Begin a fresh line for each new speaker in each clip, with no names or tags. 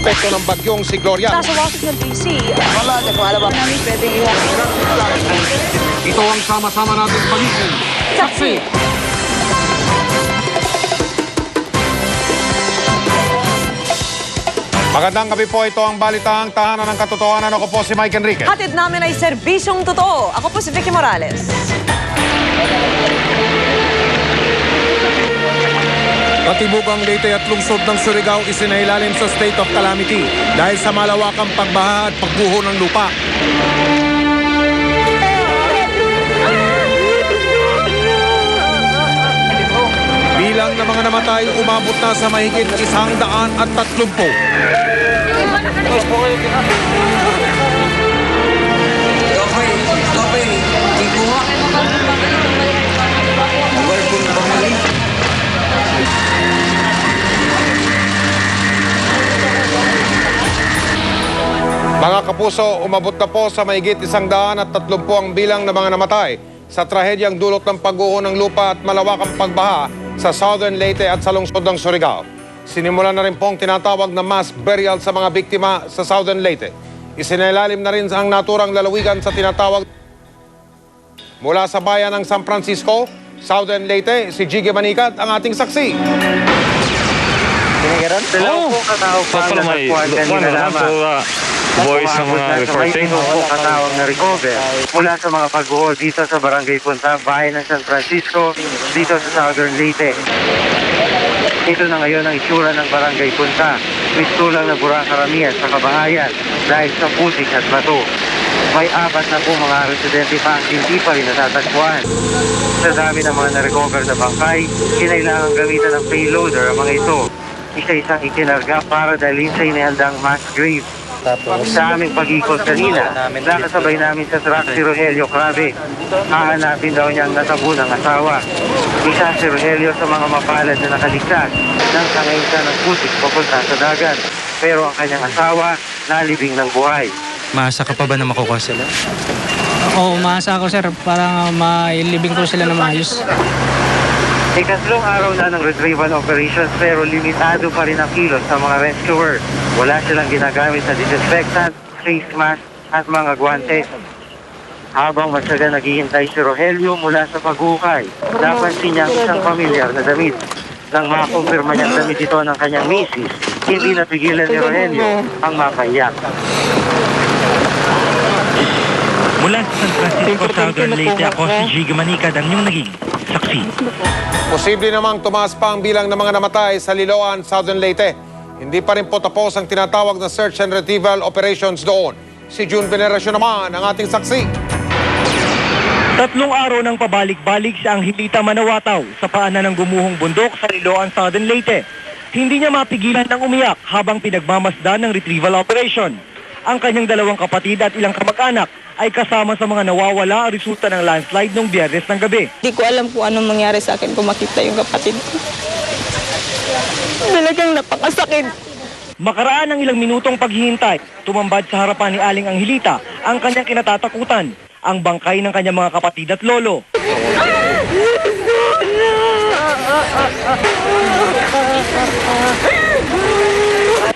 epekto ng bagyong si Gloria.
Nasa Washington, D.C. Wala ba namin pwede iwan?
Ito ang sama-sama nating pagiging saksi. Magandang gabi po, ito ang Balitahang Tahanan ng Katotohanan. Ako po si Mike Enriquez.
Hatid namin ay serbisyong totoo. Ako po si Vicky Morales.
Katibugang Leyte at lungsod ng Surigao isinailalim sa state of calamity dahil sa malawakang pagbaha at pagguho ng lupa. Bilang ng mga namatay umabot na sa mahigit 130.
Mga kapuso, umabot na po sa mahigit 130 ang bilang ng mga namatay sa trahedyang dulot ng pagguho ng lupa at malawakang pagbaha sa Southern Leyte at sa lungsod ng Surigao. Sinimulan na rin pong tinatawag na mass burial sa mga biktima sa Southern Leyte. Isinailalim na rin ang naturang lalawigan sa tinatawag mula sa bayan ng San Francisco, Southern Leyte, si Jiggy Manicad ang ating saksi.
Dalawa po katawag pa ang nasakwan kanina lamang. Voice ng mga reporting. Po katawag na recover mula sa mga pagguho dito sa Barangay Punta, bayan ng San Francisco, dito sa Southern Leyte. Ito na ngayon ang itsura ng Barangay Punta. Mistulang na bura karamihan sa kabahayan dahil sa putik at bato. May 4 na po mga residente pa ang hindi pa rin natatagpuan. Sa dami ng mga na-recover na bangkay, kinailangan gamitan ng payloader ang mga ito. Isa-isang itinarga para dalhin sa inihandang mass grave. Tapos, sa aming pag-ikot kanina, nakasabay namin sa truck si Rogelio Crabe. Hahanapin daw niyang natabunang asawa. Isa si Rogelio sa mga mapalad na nakaligtas nang kangaisa ng putik papunta sa dagat. Pero ang kanyang asawa, nalibing ng buhay.
Maasa ka pa ba na makukuha sila?
Oo, maasa ako sir para mailibing ko sila na maayos.
Ikatlong araw na ng retrieval operations pero limitado pa rin ang kilos sa mga rescuer. Wala silang ginagamit na disinfectant, face mask at mga guwantes. Habang matyaga naghihintay si Rogelio mula sa paghukay, napansin niya ang isang pamilyar na damit. Nang makumpirma niyang damit ito ng kanyang misis, hindi napigilan ni Rogelio ang mapaiyak.
Mula sa San Francisco, Southern Leyte, ako si Jiggy Manicad ang inyong naging saksi.
Posible namang tumaas pa ang bilang ng mga namatay sa Liloan, Southern Leyte. Hindi pa rin po tapos ang tinatawag na search and retrieval operations doon. Si June Veneracion naman ang ating saksi.
3 araw ng pabalik-balik sa Angelita Manawataw sa paanan ng gumuhong bundok sa Liloan, Southern Leyte. Hindi niya mapigilan ng umiyak habang pinagmamasdan ng retrieval operation. Ang kanyang 2 kapatid at ilang kamag-anak ay kasama sa mga nawawala resulta ng landslide noong Biyernes ng gabi.
Hindi ko alam kung anong mangyari sa akin kung makita yung kapatid ko. Talagang napakasakit.
Makaraan ng ilang minutong paghihintay, tumambad sa harapan ni Aling Angelita ang kanyang kinatatakutan, ang bangkay ng kanyang mga kapatid at lolo.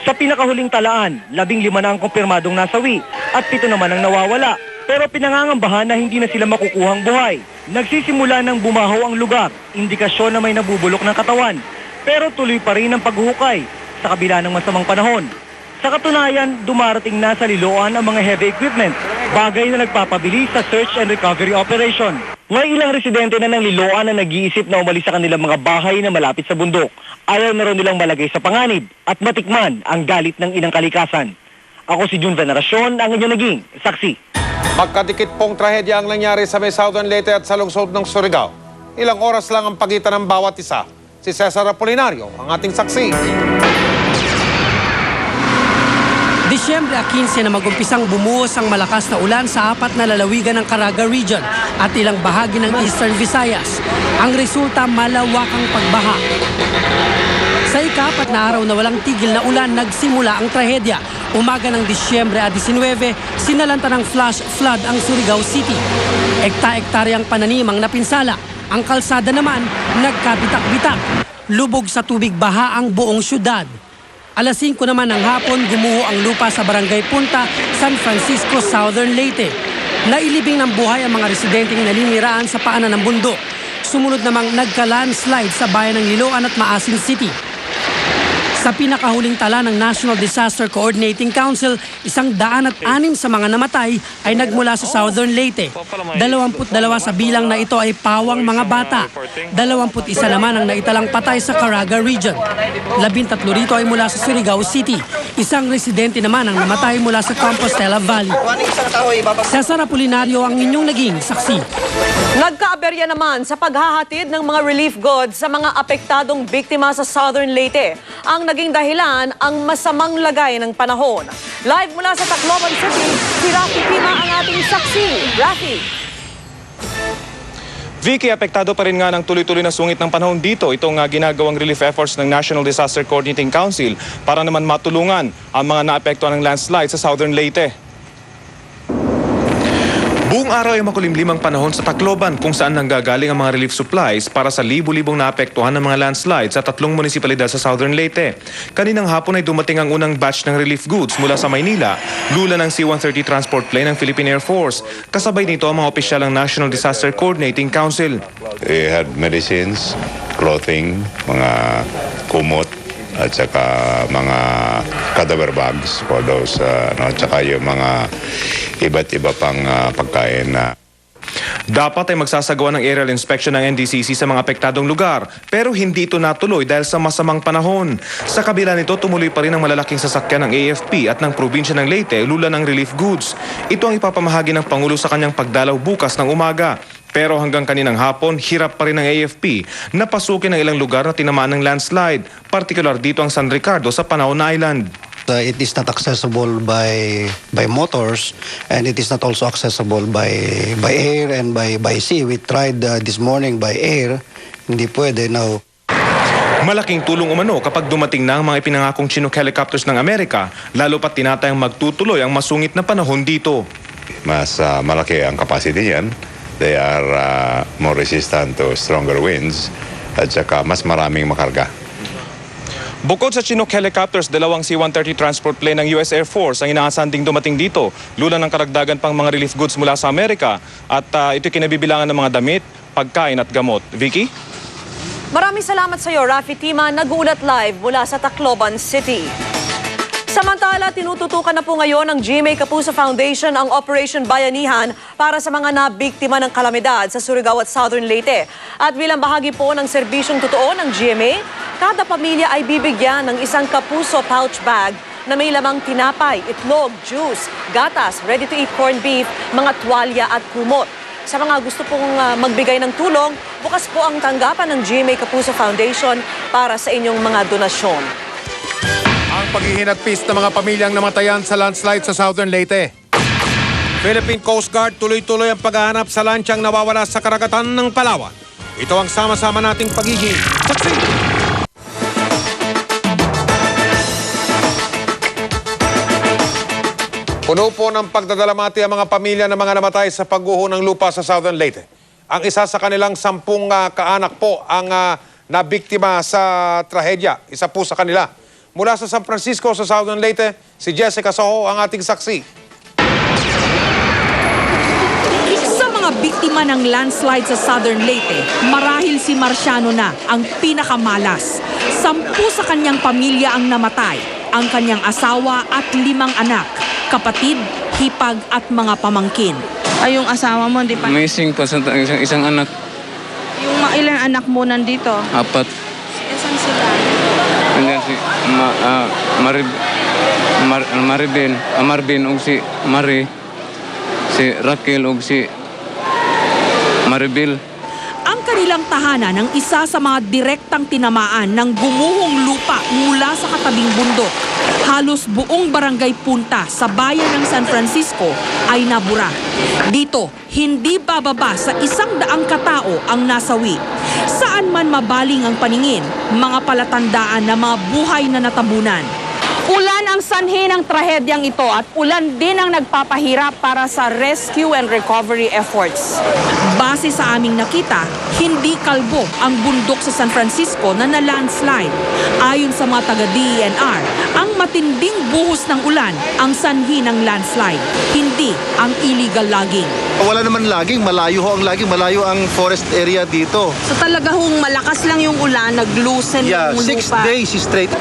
Sa pinakahuling talaan, 15 na ang kumpirmadong nasawi at 7 naman ang nawawala. Pero pinangangambahan na hindi na sila makukuhang buhay. Nagsisimula ng bumaho ang lugar, indikasyon na may nabubulok ng katawan. Pero tuloy pa rin ang paghuhukay sa kabila ng masamang panahon. Sa katunayan, dumarating na sa Liloan ang mga heavy equipment, bagay na nagpapabilis sa search and recovery operation. May ilang residente na ng Liloan na nag-iisip na umalis sa kanilang mga bahay na malapit sa bundok. Ayaw na rin nilang malagay sa panganib at matikman ang galit ng inang kalikasan. Ako si June Veneracion, ang inyong naging saksi.
Magkadikit pong trahedya ang nangyari sa may Southern Leyte at sa lungsod ng Surigao. Ilang oras lang ang pagitan ng bawat isa. Si Cesar Apolinario, ang ating saksi.
Disyembre 15 na magumpisang bumuhos ang malakas na ulan sa 4 na lalawigan ng Caraga Region at ilang bahagi ng Eastern Visayas. Ang resulta, malawakang pagbaha. Sa ika-4 na araw na walang tigil na ulan, nagsimula ang trahedya. Umaga ng Disyembre 19, sinalanta ng flash flood ang Surigao City. Ekta-ektaryang pananim ang napinsala. Ang kalsada naman, nagkabitak-bitak. Lubog sa tubig baha ang buong syudad. Alas 5 naman ng hapon, gumuho ang lupa sa Barangay Punta, San Francisco, Southern Leyte. Nailibing ng buhay ang mga residenteng naniniraan sa paanan ng bundok. Sumunod namang nagka-landslide sa bayan ng Liloan at Maasin City. Sa pinakahuling tala ng National Disaster Coordinating Council, 106 sa mga namatay ay nagmula sa Southern Leyte. 22 sa bilang na ito ay pawang mga bata. 21 naman ang naitalang patay sa Caraga Region. 13 rito ay mula sa Surigao City. Isang residente naman ang namatay mula sa Compostela Valley. Cesar Apolinario ang inyong naging saksi.
Nagkaaberya naman sa paghahatid ng mga relief goods sa mga apektadong biktima sa Southern Leyte. Ang naging dahilan ang masamang lagay ng panahon. Live mula sa Tacloban City, si Rafi Tima ang ating saksi. Rafi.
Vicky, apektado pa rin nga ng tuloy-tuloy na sungit ng panahon dito. Itong ginagawang relief efforts ng National Disaster Coordinating Council para naman matulungan ang mga naapektuhan ng landslide sa Southern Leyte.
Buong araw ay makulimlim ang panahon sa Tacloban kung saan nanggagaling ang mga relief supplies para sa libu-libong naapektuhan ng mga landslides sa 3 munisipalidad sa Southern Leyte. Kaninang hapon ay dumating ang unang batch ng relief goods mula sa Maynila, lula ng C-130 transport plane ng Philippine Air Force. Kasabay nito ang mga opisyal ng National Disaster Coordinating Council.
They had medicines, clothing, mga kumot, at saka mga cadaver bags for those, at saka yung mga iba't iba pang pagkain na.
Dapat ay magsasagawa ng aerial inspection ng NDCC sa mga apektadong lugar, pero hindi ito natuloy dahil sa masamang panahon. Sa kabila nito, tumuloy pa rin ang malalaking sasakyan ng AFP at ng probinsya ng Leyte, lula ng relief goods. Ito ang ipapamahagi ng Pangulo sa kanyang pagdalaw bukas ng umaga. Pero hanggang kaninang hapon, hirap pa rin ng AFP na pasukin ang ilang lugar na tinamaan ng landslide, partikular dito ang San Ricardo sa Panaon Island.
It is not accessible by motors, and it is not also accessible by air and by sea. We tried this morning by air, hindi pwede now.
Malaking tulong umano kapag dumating na ang mga ipinangakong Chinook helicopters ng Amerika, lalo pat tinatayang magtutuloy ang masungit na panahon dito.
Mas malaki ang capacity niyan. They are more resistant to stronger winds at saka mas maraming makarga.
Bukod sa Chinook helicopters, 2 C-130 transport plane ng US Air Force ang inaasahan ding dumating dito. Lula ng karagdagan pang mga relief goods mula sa Amerika at ito'y kinabibilangan ng mga damit, pagkain at gamot. Vicky?
Maraming salamat sa iyo, Rafi Tima. Nag-uulat live mula sa Tacloban City. Samantala, tinututukan na po ngayon ng GMA Kapuso Foundation ang Operation Bayanihan para sa mga nabiktima ng kalamidad sa Surigao at Southern Leyte. At bilang bahagi po ng serbisyong totoo ng GMA, kada pamilya ay bibigyan ng isang Kapuso pouch bag na may lamang tinapay, itlog, juice, gatas, ready-to-eat corned beef, mga tuwalya at kumot. Sa mga gusto pong magbigay ng tulong, bukas po ang tanggapan ng GMA Kapuso Foundation para sa inyong mga donasyon.
Ang paghihinagpis ng mga pamilyang namatayan sa landslide sa Southern Leyte. Philippine Coast Guard tuloy-tuloy ang paghahanap sa lansyang nawawala sa karagatan ng Palawan. Ito ang sama-sama nating pagiging saksi. Puno po ng pagdadalamati ang mga pamilya ng mga namatay sa pagguho ng lupa sa Southern Leyte. Ang isa sa kanilang 10 kaanak po ang nabiktima sa trahedya. Isa po sa kanila. Mula sa San Francisco sa Southern Leyte, si Jessica Soho ang ating saksi.
Sa mga biktima ng landslide sa Southern Leyte, marahil si Marciano na ang pinakamalas. 10 sa kanyang pamilya ang namatay, ang kanyang asawa at 5 anak, kapatid, hipag at mga pamangkin.
Ay, yung asawa mo, di pa?
Missing po sa isang anak.
Yung ilang anak mo nandito?
4.
Saan sila?
And then si Marvin og si Marie, si Raquel og si Maribel.
Ang kanilang tahanan ng isa sa mga direktang tinamaan ng gumuhong lupa mula sa katabing bundok. Halos buong barangay Punta sa bayan ng San Francisco ay nabura. Dito, hindi bababa sa 100 katao ang nasawi. Saan man mabaling ang paningin, mga palatandaan na mga buhay na natabunan. Ulan ang sanhi ng trahedyang ito at ulan din ang nagpapahirap para sa rescue and recovery efforts. Base sa aming nakita, hindi kalbo ang bundok sa San Francisco na na-landslide. Ayon sa mga taga-DENR, ang matinding buhos ng ulan ang sanhi ng landslide, hindi ang illegal logging.
Wala naman logging, malayo ho ang logging, malayo ang forest area dito.
So talaga hong malakas lang yung ulan, nag-loosen
Yeah,
yung
6
lupa.
days straight.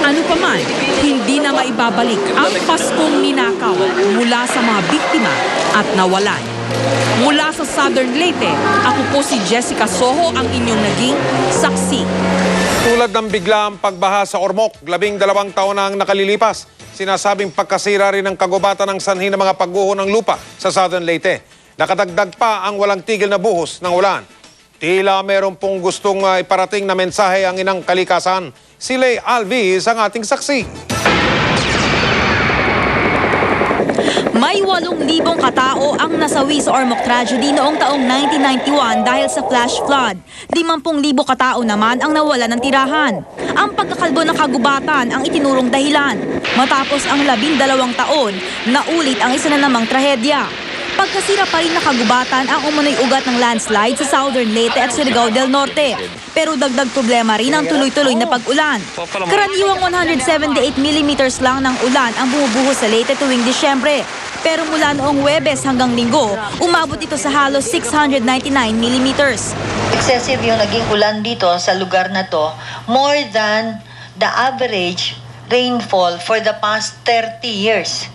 Ano pa man, hindi na maibabalik ang Paskong ninakaw mula sa mga biktima at nawalan. Mula sa Southern Leyte, ako po si Jessica Soho, ang inyong naging saksi.
Tulad ng biglaang pagbaha sa Ormoc, 12 taon na ang nakalilipas. Sinasabing pagkasira rin ng kagubatan ng sanhi ng mga pagguho ng lupa sa Southern Leyte. Nakadagdag pa ang walang tigil na buhos ng ulan. Tila meron pong gustong iparating na mensahe ang inang kalikasan. Si Lay Alvis ang ating saksi.
May 8,000 katao ang nasawi sa Ormoc tragedy noong taong 1991 dahil sa flash flood. 50,000 katao naman ang nawala ng tirahan. Ang pagkakalbo ng kagubatan ang itinurong dahilan. Matapos ang 12 taon, naulit ang isa na namang trahedya. Pagkasira pa rin na kagubatan ang umunoy ugat ng landslide sa Southern Leyte at Surigao del Norte. Pero dagdag problema rin ang tuloy-tuloy na pag-ulan. Karaniwang 178 millimeters lang ng ulan ang bumubuhos sa Leyte tuwing Disyembre. Pero mula noong Huwebes hanggang Linggo, umabot ito sa halos 699 millimeters.
Excessive yung naging ulan dito sa lugar na to, more than the average rainfall for the past 30 years.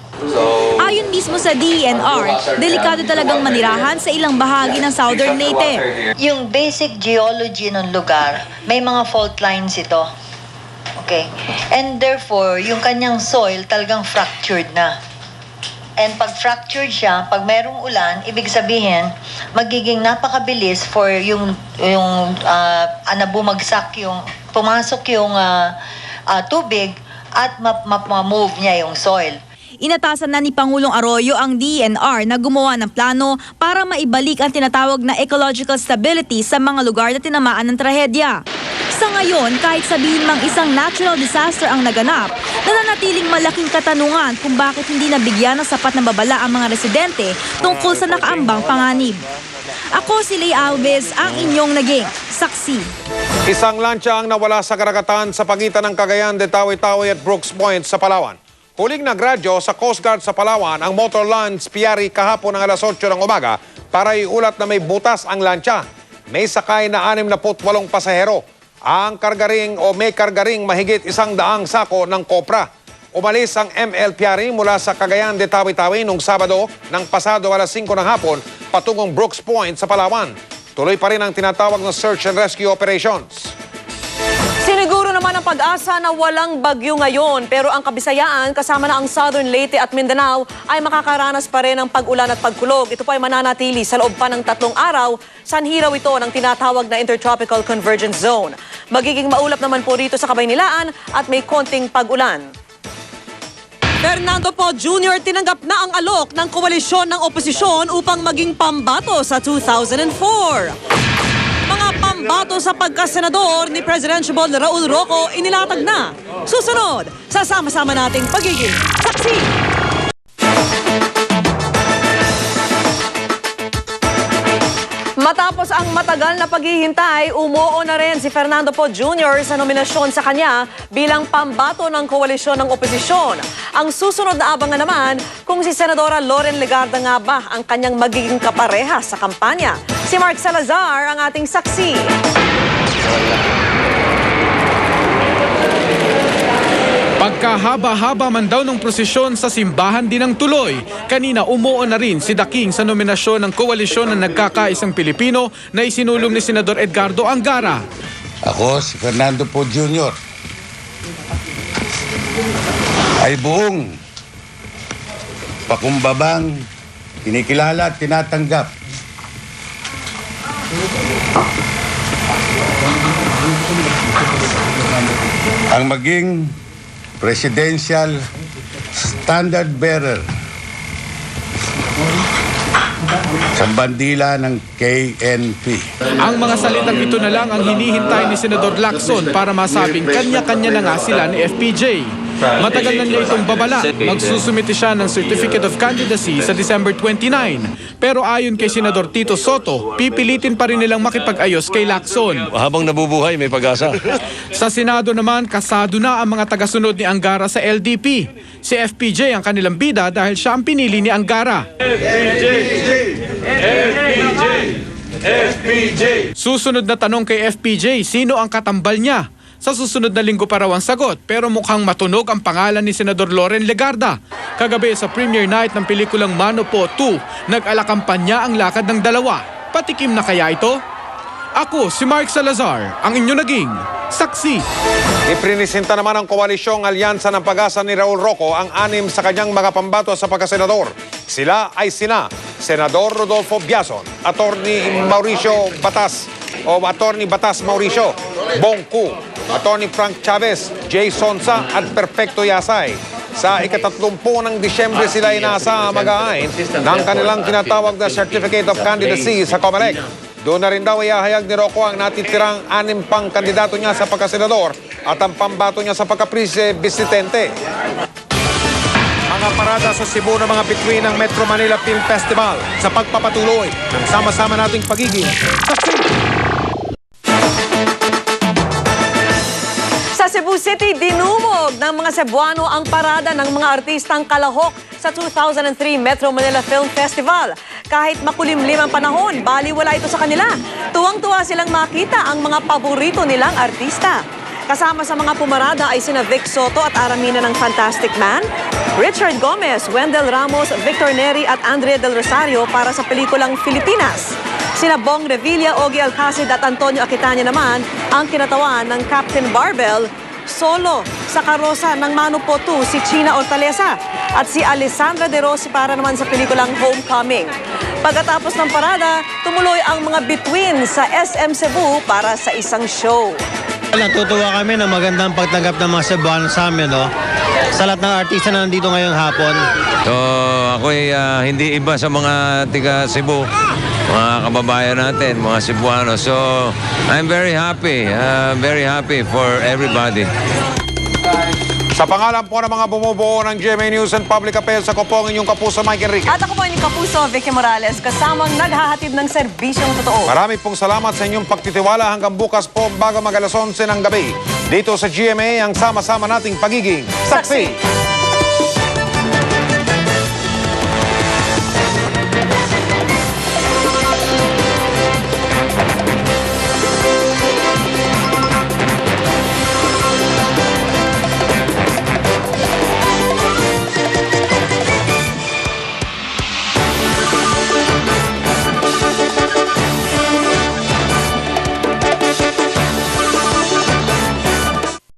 Ayon mismo sa DENR, delikado talagang manirahan sa ilang bahagi ng Southern Leyte.
Yung basic geology ng lugar, may mga fault lines ito. Okay? And therefore, yung kanyang soil talagang fractured na. And pag fractured siya, pag merong ulan, ibig sabihin, magiging napakabilis for yung bumagsak yung, pumasok yung tubig at ma-move niya yung soil.
Inatasan na ni Pangulong Arroyo ang DENR na gumawa ng plano para maibalik ang tinatawag na ecological stability sa mga lugar na tinamaan ng trahedya. Sa ngayon, kahit sabihin mang isang natural disaster ang naganap, nananatiling malaking katanungan kung bakit hindi nabigyan ng sapat na babala ang mga residente tungkol sa nakaambang panganib. Ako si Lay Alves, ang inyong naging saksi.
Isang lancha ang nawala sa karagatan sa pagitan ng Cagayan de Tawi-Tawi at Brooks Point sa Palawan. Huling nagradyo sa Coast Guard sa Palawan ang motor launch Piari kahapon ng alas 8 ng umaga para iulat na may butas ang lancha. May sakay na 68 pasahero. Ang kargaring o may kargaring mahigit 100 sako ng kopra. Umalis ang ML Piari mula sa Cagayan de Tawi-Tawi noong Sabado ng pasado alas 5 ng hapon patungong Brooks Point sa Palawan. Tuloy pa rin ang tinatawag na search and rescue operations.
Siniguro naman ang pag-asa na walang bagyo ngayon, pero ang Kabisayaan kasama na ang Southern Leyte at Mindanao ay makakaranas pa rin ng pag-ulan at pagkulog. Ito po ay mananatili sa loob pa ng 3 araw. Sanhi raw ito ng tinatawag na Intertropical Convergence Zone. Magiging maulap naman po rito sa Kabaynilaan at may konting pag-ulan. Fernando Po Jr. tinanggap na ang alok ng koalisyon ng oposisyon upang maging pambato sa 2004. Mga pambato sa pagkasenador ni Presidential Raul Roco inilatag na. Susunod, sasama-sama nating pagiging saksi. Matapos ang matagal na paghihintay, umuo na rin si Fernando Po Jr. sa nominasyon sa kanya bilang pambato ng koalisyon ng oposisyon. Ang susunod na abangan naman kung si Senadora Loren Legarda nga ba ang kanyang magiging kapareha sa kampanya. Si Mark Salazar ang ating saksi.
Pagkahaba-haba man daw ng prosesyon sa simbahan din ang tuloy. Kanina umuo na rin si The King sa nominasyon ng koalisyon ng nagkakaisang Pilipino na isinulong ni Senador Edgardo Angara.
Ako, si Fernando Po Jr. ay buong pakumbabang kinikilala at tinatanggap ang maging presidential standard bearer sa bandila ng KNP.
Ang mga salitang ito na lang ang hinihintay ni Senador Lacson para masabing kanya-kanya na nga sila ni FPJ. Matagal na niya itong babala. Magsusumite siya ng Certificate of Candidacy sa December 29. Pero ayon kay Senador Tito Soto, pipilitin pa rin nilang makipag-ayos kay Lacson.
Habang nabubuhay, may pag-asa.
Sa Senado naman, kasado na ang mga tagasunod ni Angara sa LDP. Si FPJ ang kanilang bida dahil siya ang pinili ni Angara. FPJ! Susunod na tanong kay FPJ, sino ang katambal niya? Sa susunod na linggo pa raw ang sagot, pero mukhang matunog ang pangalan ni Senador Loren Legarda. Kagabi sa premiere night ng pelikulang Mano Po 2, nag-alakampanya ang lakad ng dalawa. Patikim na kaya ito? Ako, si Mark Salazar, ang inyo naging saksi.
Iprinisenta naman ng koalisyong alyansa ng pag-asa ni Raul Roco ang 6 sa kanyang mga pambato sa pagkasenador. Sila ay sina Senador Rodolfo Biazon, Attorney Mauricio Batas o Attorney Batas Mauricio, Bongku, Attorney Frank Chavez, Jason Sa at Perfecto Yasay. Sa ika-30 ng Disyembre sila inasa mag-aain ng kanilang tinatawag na Certificate of Candidacy sa COMELEC. Doon na rin daw ihahayag ni Roco ang natitirang 6 pang kandidato niya sa pagkasenador at ang pambato niya sa pagka-presidente. Mga parada sa Cebu ng mga bituin ng Metro Manila Film Festival sa pagpapatuloy ng sama-sama nating pagiging saksi.
Sa Cebu City, dinumog ng mga Cebuano ang parada ng mga artistang kalahok sa 2003 Metro Manila Film Festival. Kahit makulimlim ang panahon, baliwala ito sa kanila. Tuwang-tuwa silang makita ang mga paborito nilang artista. Kasama sa mga pumarada ay sina Vic Soto at Aramina ng Fantastic Man, Richard Gomez, Wendell Ramos, Victor Neri at Andrea Del Rosario para sa pelikulang Filipinas. Sina Bong Revilla, Ogie Alcacid at Antonio Aquitania naman ang kinatawan ng Captain Barbell. Solo sa karosa ng Mano Po 2 si China Hortaleza at si Alessandra De Rossi para naman sa pelikulang Homecoming. Pagkatapos ng parada, tumuloy ang mga bituin sa SM Cebu para sa isang show.
Natutuwa kami na magandang pagtanggap ng mga Cebuano sa amin, no? Sa lahat ng artista na nandito ngayong hapon.
So, ako ay hindi iba sa mga tiga Cebu, mga kababayan natin, mga Cebuano. So, I'm very happy for everybody.
Sa pangalan po ng mga bumubuo ng GMA News and Public Affairs, ako po ang inyong kapuso, Mike Enriquez.
At ako po inyong kapuso, Vicky Morales, kasamang naghahatid ng serbisyong totoo.
Marami pong salamat sa inyong pagtitiwala hanggang bukas po bago mag-alas 11 ng gabi. Dito sa GMA, ang sama-sama nating pagiging saksi.